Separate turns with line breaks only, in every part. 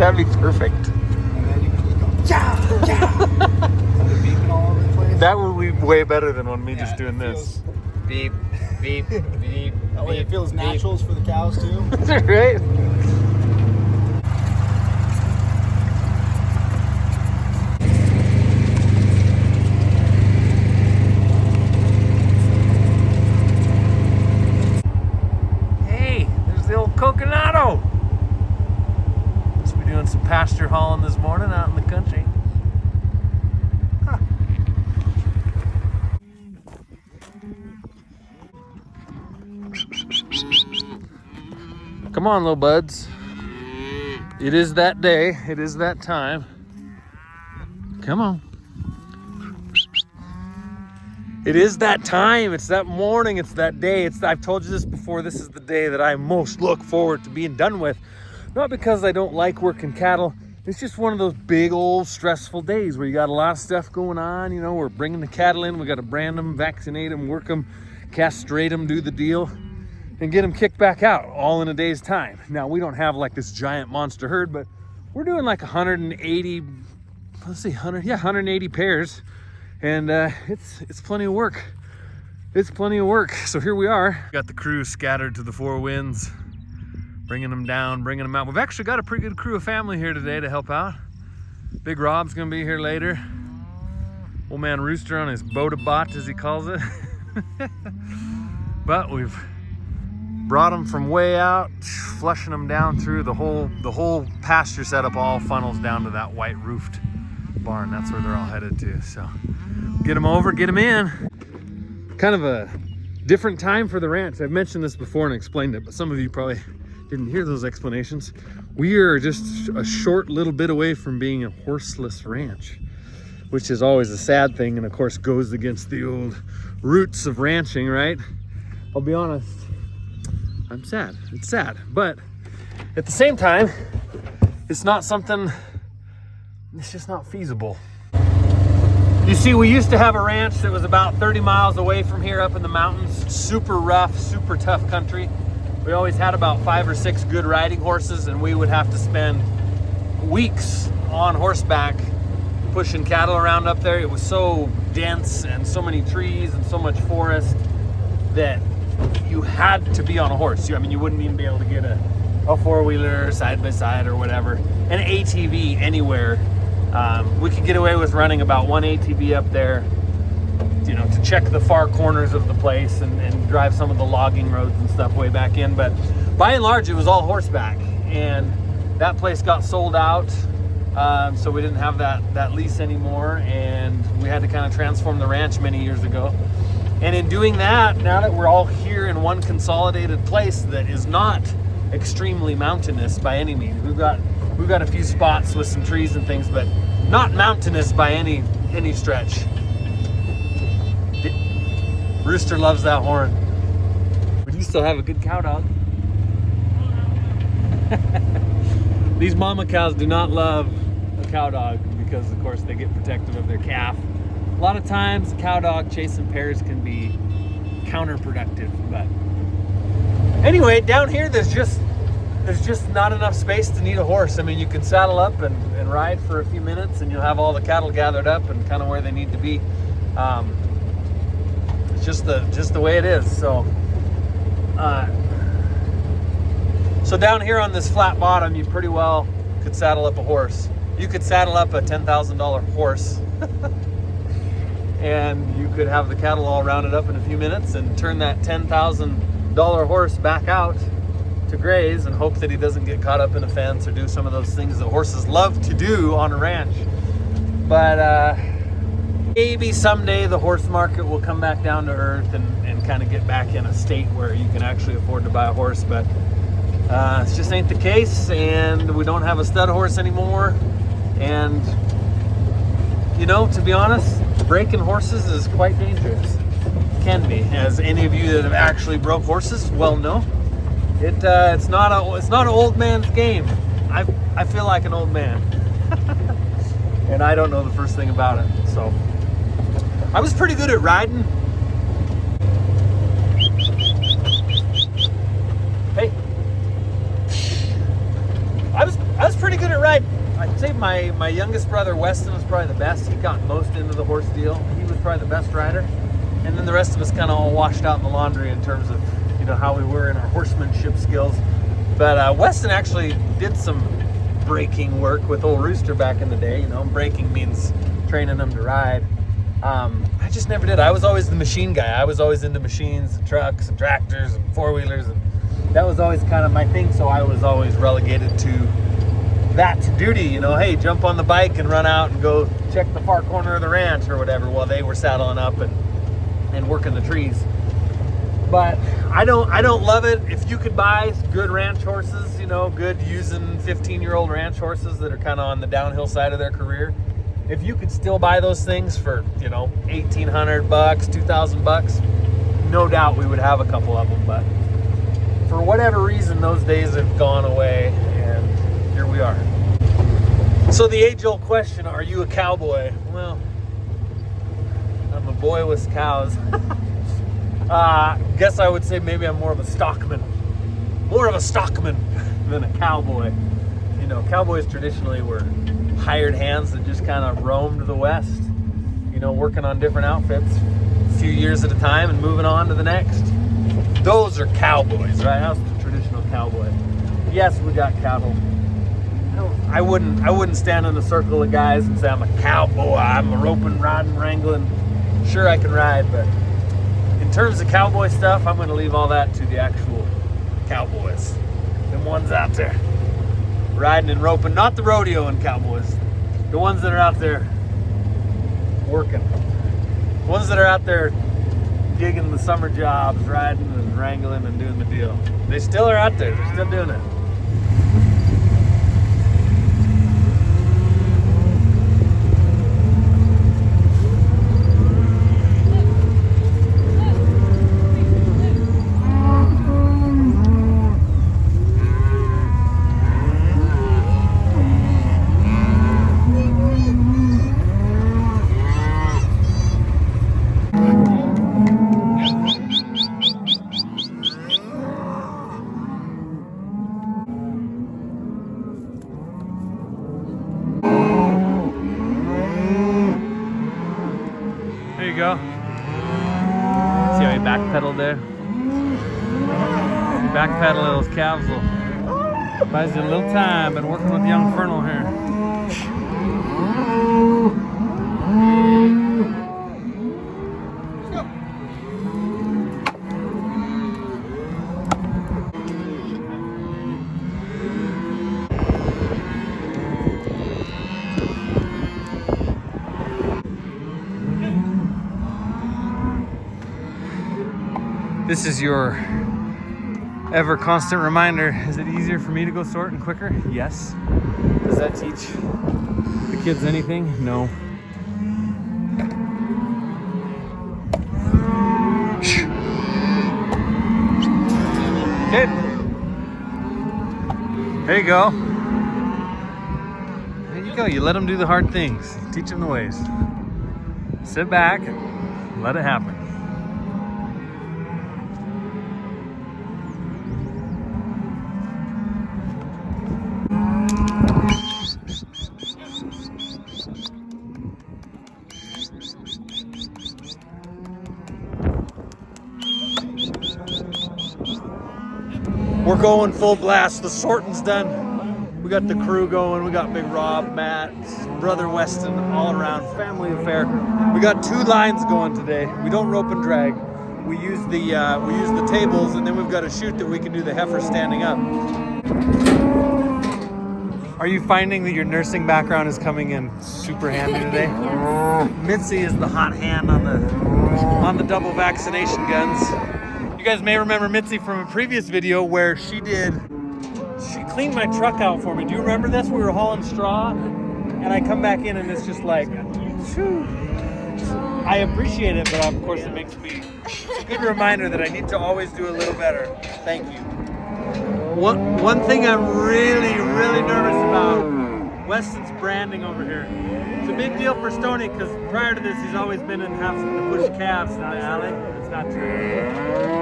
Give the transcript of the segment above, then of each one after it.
That'd be perfect.
And then you can just go, yeah, yeah. And the beeping all over the place.
That would be way better than when me
Yeah,
just doing this.
Beep, beep, beep.
That way it
beep,
feels
beep.
naturals for the cows too.
Right? Hey, there's the old Coconado. Must be doing some pasture hauling this morning out in the country. Huh. Come on, little buds. It is that day. It is that time. Come on. It is that time. It's that morning. It's that day. I've told you this before. This is the day that I most look forward to being done with. Not because I don't like working cattle. It's just one of those big old stressful days where you got a lot of stuff going on. You know, we're bringing the cattle in. We got to brand them, vaccinate them, work them, castrate them, do the deal, and get them kicked back out all in a day's time. Now, we don't have like this giant monster herd, but we're doing like 180, let's see, 180 pairs. And it's plenty of work. It's plenty of work. So here we are. Got the crew scattered to the four winds, bringing them down, bringing them out. We've actually got a pretty good crew of family here today to help out. Big Rob's gonna be here later. Old man Rooster on his boat-a-bot, as he calls it. But we've brought them from way out, flushing them down through the whole pasture setup. All funnels down to that white roofed barn. That's where they're all headed to. So get them over, get them in. Kind of a different time for the ranch. I've mentioned this before and explained it, but some of you probably didn't hear those explanations. We are just a short little bit away from being a horseless ranch, which is always a sad thing, and of course goes against the old roots of ranching, right? I'll be honest, I'm sad. It's sad, but at the same time, it's not something, it's just not feasible. You see, we used to have a ranch that was about 30 miles away from here up in the mountains. Super rough, super tough country. We always had about 5 or 6 good riding horses, and we would have to spend weeks on horseback pushing cattle around up there. It was so dense and so many trees and so much forest that you had to be on a horse. I mean, you wouldn't even be able to get a four-wheeler side by side or whatever. An ATV anywhere. We could get away with running about 1 ATV up there, you know, to check the far corners of the place and drive some of the logging roads and stuff way back in. But by and large, it was all horseback, and that place got sold out. So we didn't have that lease anymore, and we had to kind of transform the ranch many years ago. And in doing that, now that we're all here in one consolidated place that is not extremely mountainous by any means, we've got a few spots with some trees and things, but not mountainous by any stretch. Rooster loves that horn. But you still have a good cow dog. These mama cows do not love a cow dog because, of course, they get protective of their calf. A lot of times, a cow dog chasing pairs can be counterproductive. But anyway, down here, there's just not enough space to need a horse. I mean, you can saddle up and ride for a few minutes, and you'll have all the cattle gathered up and kind of where they need to be. It's just the way it is. So down here on this flat bottom, you pretty well could saddle up a horse. You could saddle up a $10,000 horse. And you could have the cattle all rounded up in a few minutes and turn that $10,000 horse back out to graze and hope that he doesn't get caught up in a fence or do some of those things that horses love to do on a ranch. But maybe someday the horse market will come back down to earth and kind of get back in a state where you can actually afford to buy a horse. But it just ain't the case, and we don't have a stud horse anymore. And you know, to be honest, breaking horses is quite dangerous. It can be, as any of you that have actually broke horses well know. It's not an old man's game. I feel like an old man, and I don't know the first thing about it. So I was pretty good at riding. Hey, I was pretty good at riding. my youngest brother, Weston, was probably the best. He got most into the horse deal. He was probably the best rider. And then the rest of us kind of all washed out in the laundry in terms of, you know, how we were in our horsemanship skills. But Weston actually did some breaking work with old Rooster back in the day. You know, breaking means training him to ride. I just never did. I was always the machine guy. I was always into machines and trucks and tractors and four-wheelers, and that was always kind of my thing. So I was always relegated to that duty, you know. Hey, jump on the bike and run out and go check the far corner of the ranch or whatever while they were saddling up and working the trees. But I don't love it. If you could buy good ranch horses, you know, good using 15-year-old ranch horses that are kind of on the downhill side of their career, if you could still buy those things for, you know, $1,800, $2,000, no doubt we would have a couple of them. But for whatever reason, those days have gone away, and here we are. So the age-old question, are you a cowboy? Well, I'm a boy with cows. Guess I would say maybe I'm more of a stockman. More of a stockman than a cowboy. You know, cowboys traditionally were hired hands that just kind of roamed the West, you know, working on different outfits a few years at a time and moving on to the next. Those are cowboys, right? That's the traditional cowboy. Yes, we got cattle. I wouldn't stand in a circle of guys and say I'm a cowboy, I'm a roping, riding, wrangling. Sure, I can ride, but in terms of cowboy stuff, I'm going to leave all that to the actual cowboys. Them ones out there riding and roping, not the rodeoing cowboys. The ones that are out there working. The ones that are out there gigging the summer jobs, riding and wrangling and doing the deal. They still are out there. They're still doing it. There you go. See how he backpedaled there? You backpedaling, those calves will buys you a little time. Been working with young Fernal here. This is your ever constant reminder. Is it easier for me to go sorting quicker? Yes. Does that teach the kids anything? No. Okay. There you go. There you go. You let them do the hard things. Teach them the ways. Sit back, let it happen. We're going full blast. The sorting's done. We got the crew going. We got Big Rob, Matt, Brother Weston, all around. Family affair. We got 2 lines going today. We don't rope and drag. We use the tables, and then we've got a chute that we can do the heifer standing up. Are you finding that your nursing background is coming in super handy today? Mitzi is the hot hand on the double vaccination guns. You guys may remember Mitzi from a previous video where she cleaned my truck out for me. Do you remember this? We were hauling straw, and I come back in, and it's just like, whew. I appreciate it, but of course it's a good reminder that I need to always do a little better. Thank you. One thing I'm really, really nervous about, Weston's branding over here. It's a big deal for Stoney because prior to this, he's always been in having to push calves in the alley. It's not true.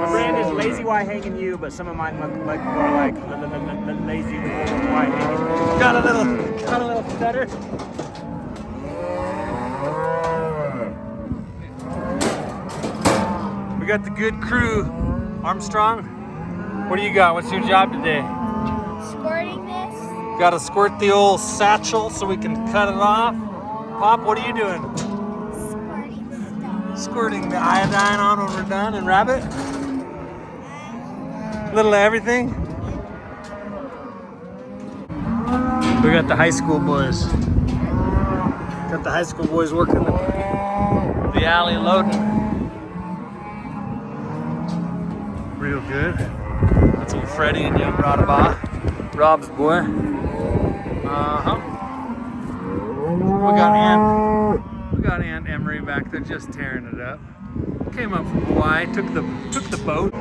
My brand is
lazy Y hanging U, but some of mine look like more like lazy Y hanging.
Got a little stutter. We got the good crew. Armstrong, what do you got? What's your job today?
Squirting this.
Got to squirt the old satchel so we can cut it off. Pop, what are you doing?
Squirting stuff.
Squirting the iodine on when we're done. And Rabbit? Little of everything. We got the high school boys. Got the high school boys working the alley loading. Real good. That's old Freddie and young Rodaba. Rob's boy. We got Aunt Emery back there just tearing it up. Came up from Hawaii, took the boat.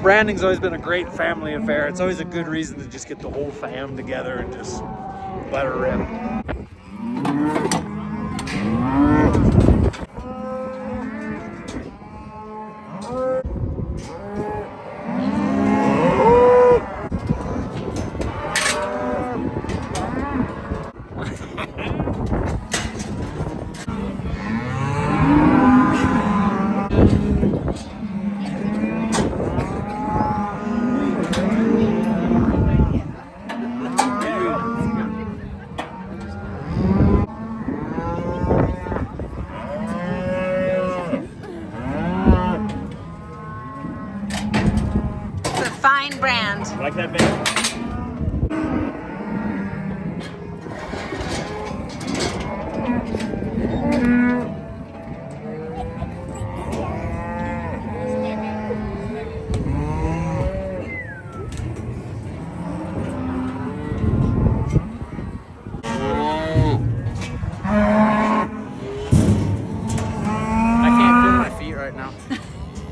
Branding's always been a great family affair. It's always a good reason to just get the whole fam together and just let her rip.
Fine brand.
Like that band? I can't feel my feet right now.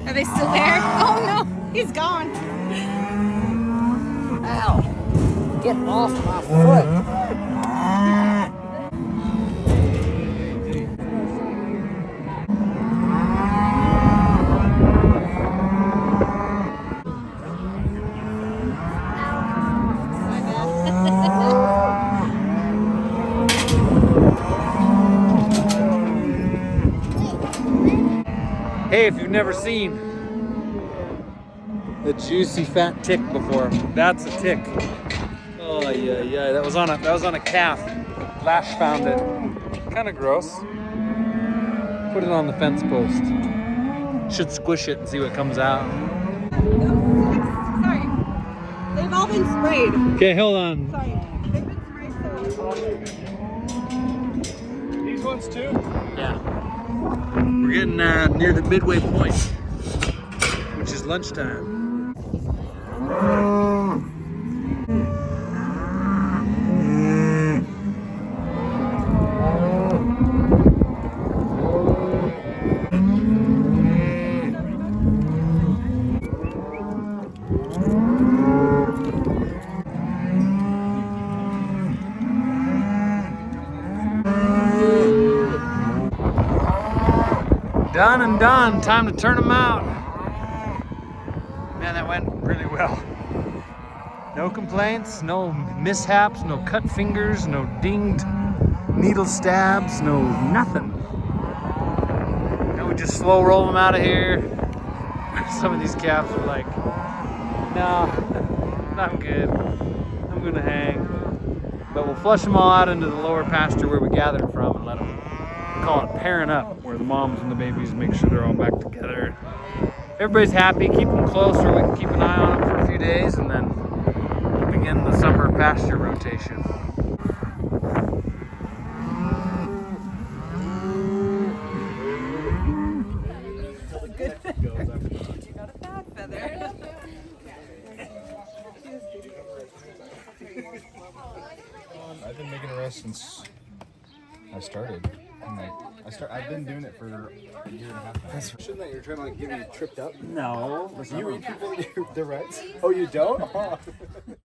Are they still there? Oh no, he's gone.
Ow! Get off my foot!
Hey, if you've never seen a juicy fat tick before, that's a tick. Oh yeah, that was on a calf. Lash found it. Kind of gross. Put it on the fence post. Should squish it and see what comes out.
Sorry. They've all been sprayed.
Okay, hold on.
Sorry. They've been sprayed.
These ones too?
Yeah. We're getting near the midway point, which is lunchtime. Done and done. Time to turn them out. Man, that went really well. No complaints, no mishaps, no cut fingers, no dinged needle stabs, no nothing. And we just slow roll them out of here. Some of these calves are like, no, I'm good. I'm gonna hang. But we'll flush them all out into the lower pasture where we gathered from and let them, call it pairing up, where the moms and the babies make sure they're all back together. Everybody's happy, keep them close so we can keep an eye on them for a few days and then begin the summer pasture rotation.
You got a bad feather.
I've been making arrests since I started. I've been doing it for a year and a half now. Shouldn't that you're trying to like get me tripped up?
No.
You eat people, they're right. Oh, you don't?